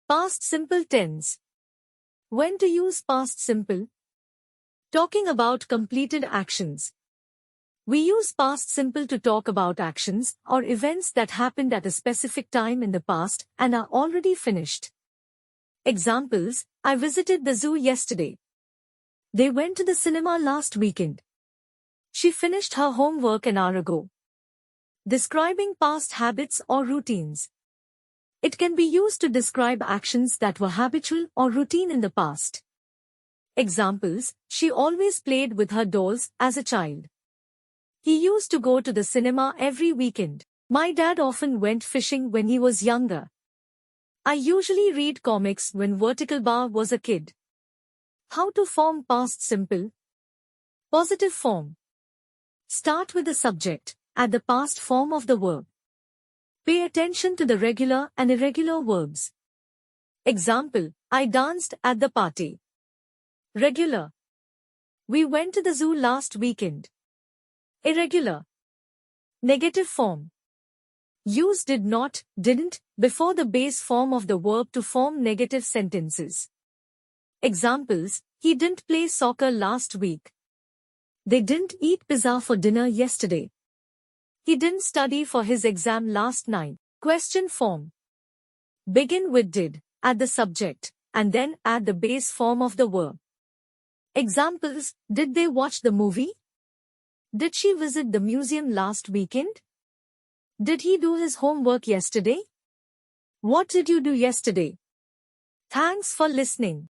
Past simple tense. When to use past simple? Talking about completed actions. We use past simple to talk about actions or events that happened at a specific time in the past and are already finished. Examples: I visited the zoo yesterday. They went to the cinema last weekend. She finished her homework an hour ago. Describing past habits or routines. It can be used to describe actions that were habitual or routine in the past. Examples: she always played with her dolls as a child. He used to go to the cinema every weekend. My dad often went fishing when he was younger. I usually read comics when vertical bar was a kid. How to form past simple? Positive form. Start with the subject, add the past form of the verb. Pay attention to the regular and irregular verbs. Example: I danced at the party. Regular: we went to the zoo last weekend. Irregular. Negative form. Use did not, didn't before the base form of the verb to form negative sentences. Examples: he didn't play soccer last week. They didn't eat pizza for dinner yesterday. He didn't study for his exam last night. Question form. Begin with did, add the subject, and then add the base form of the verb. Examples: did they watch the movie? Did she visit the museum last weekend? Did he do his homework yesterday? What did you do yesterday? Thanks for listening.